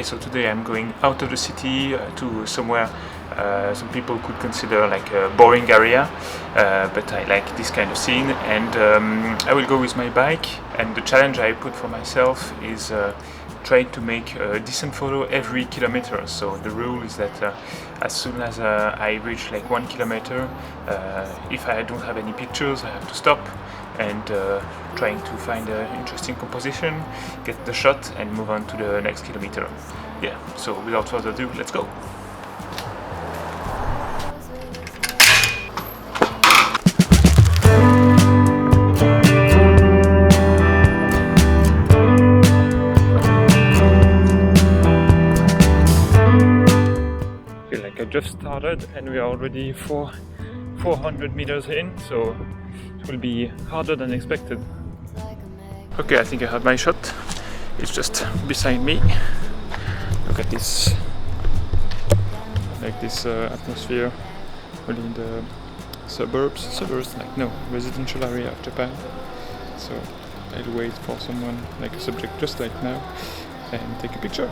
Okay, so today I'm going out of the city to somewhere some people could consider like a boring area, but I like this kind of scene, and I will go with my bike, and the challenge I put for myself is trying to make a decent photo every kilometer. So the rule is that as soon as I reach like 1 kilometer, if I don't have any pictures, I have to stop and trying to find an interesting composition, get the shot and move on to the next kilometer. Yeah, so without further ado, let's go! I just started and we are already 400 meters in, so it will be harder than expected. Okay, I think I have my shot. It's just beside me. Look at this, like this atmosphere, really in the suburbs, like no, residential area of Japan. So I'll wait for someone, like a subject just like now, and take a picture.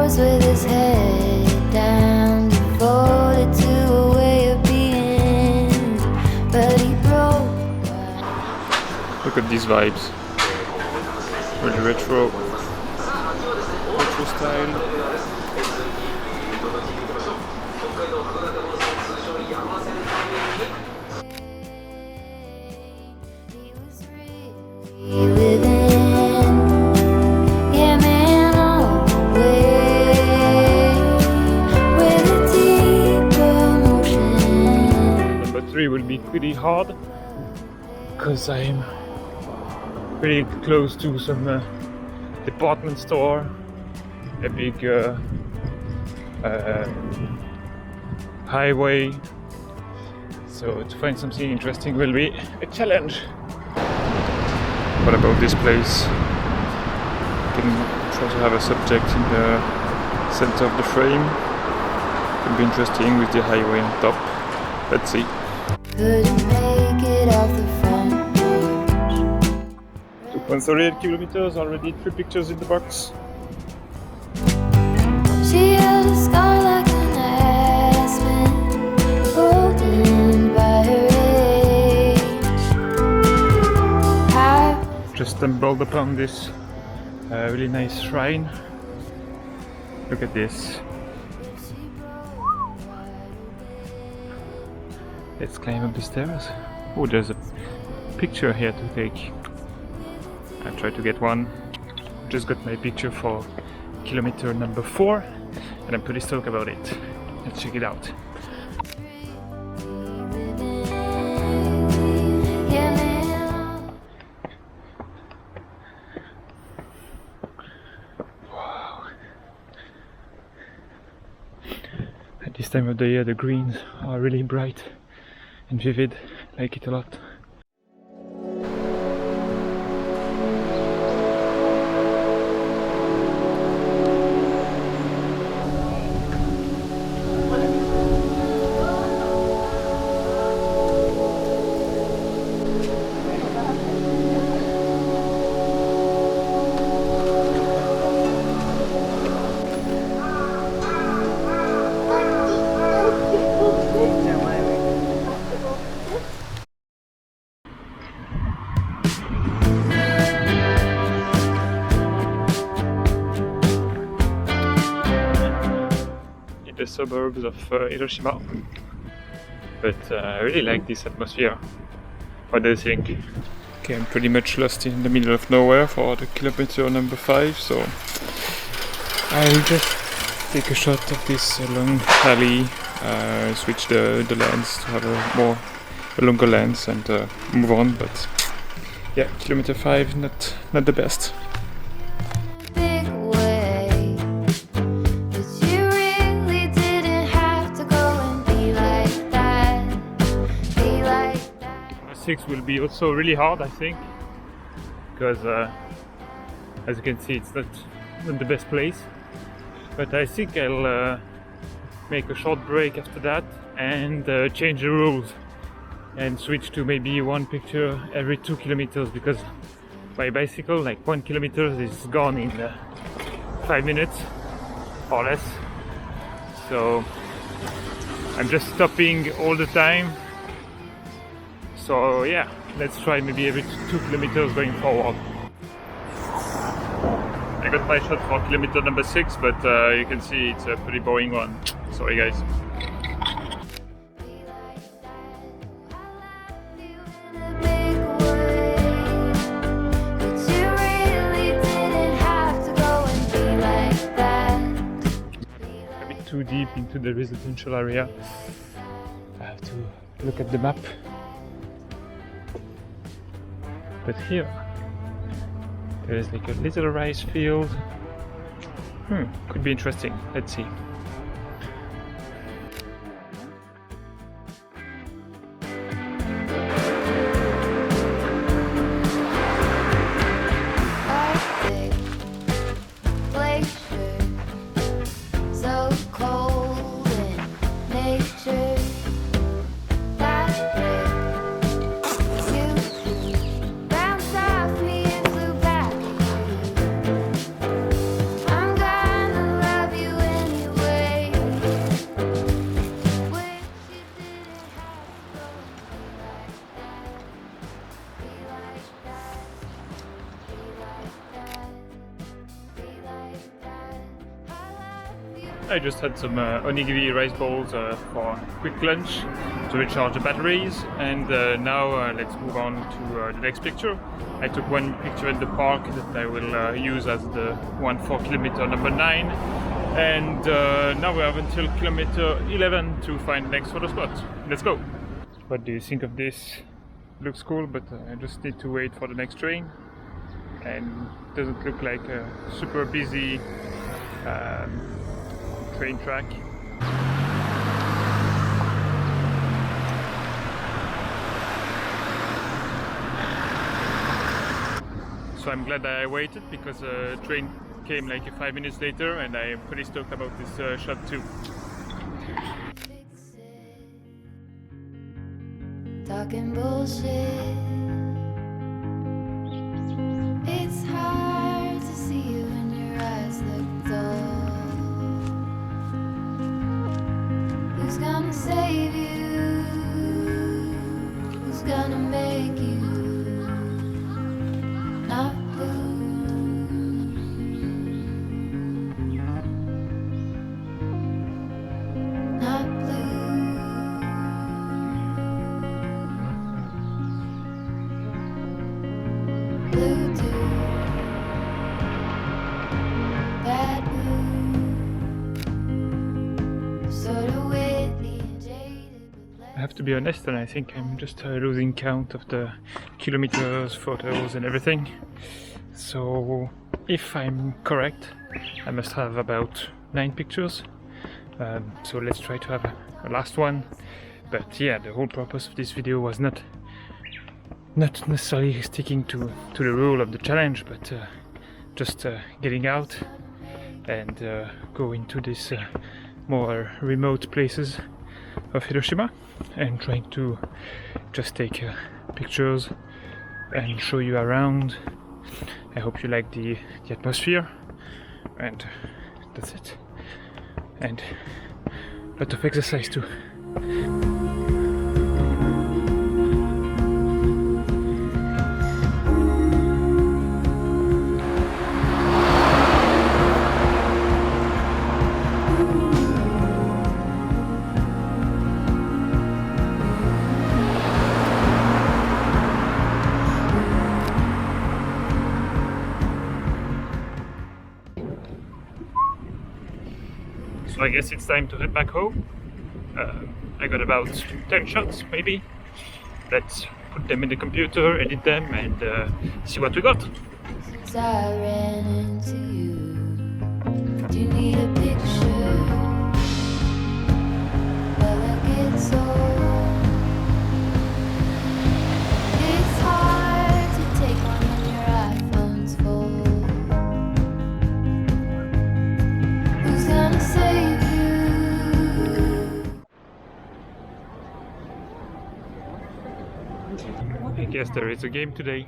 With his head down, devoted to a way of being, but he broke. Look at these vibes, really retro style. Will be pretty hard because I'm pretty close to some department store, a big highway, so to find something interesting will be a challenge. What about this place? You can try to have a subject in the center of the frame. It could be interesting with the highway on top. Let's see. Couldn't make it off the front porch. 2.38 kilometers, already 3 pictures in the box. She had a scar like an aspen, golden by her age. Just stumbled upon this really nice shrine. Look at this. Let's climb up the stairs. Oh, there's a picture here to take. I'll try to get one. Just got my picture for kilometer number 4 and I'm pretty stoked about it. Let's check it out. Wow. At this time of the year the greens are really bright and vivid. I like it a lot. The suburbs of Hiroshima, but I really like this atmosphere. What do you think? Okay, I'm pretty much lost in the middle of nowhere for the kilometer number 5, so I'll just take a shot of this long alley, switch the lens to have a longer lens and move on, but yeah, kilometer 5 not the best. Will be also really hard, I think, because as you can see it's not the best place, but I think I'll make a short break after that and change the rules and switch to maybe one picture every 2 kilometers, because by bicycle, like 1 kilometer is gone in 5 minutes or less. So I'm just stopping all the time. So yeah, let's try maybe every 2 kilometers going forward. I got my shot for kilometer number 6, but you can see it's a pretty boring one. Sorry guys. Too deep into the residential area. I have to look at the map. But here there is like a little rice field. Could be interesting. Let's see. I just had some onigiri rice balls for a quick lunch to recharge the batteries, and now let's move on to the next picture. I took one picture at the park that I will use as the one for kilometer number 9, and now we have until kilometer 11 to find the next photo spot. Let's go! What do you think of this? Looks cool, but I just need to wait for the next train, and it doesn't look like a super busy train track. So I'm glad that I waited, because the train came like 5 minutes later, and I'm pretty stoked about this shot too. Talking bullshit. It's hard to see you when your eyes look dull. Who's gonna save you? Who's gonna make you not blue? Not blue. Blue too. Bad blue. Sort of witty and jaded, but I have to be honest, and I think I'm just losing count of the kilometers, photos and everything. So if I'm correct, I must have about 9 pictures. So let's try to have a last one. But yeah, the whole purpose of this video was not necessarily sticking to the rule of the challenge, but just getting out and go into these more remote places of Hiroshima and trying to just take pictures and show you around. I hope you like the atmosphere, and that's it. And a lot of exercise too. So I guess it's time to head back home. I got about 10 shots maybe. Let's put them in the computer, edit them, and see what we got. since I ran into you. Do you need a picture? Well, I get so. It's hard to take one when your iPhone's full. Who's gonna save you? Yes, there is a game today.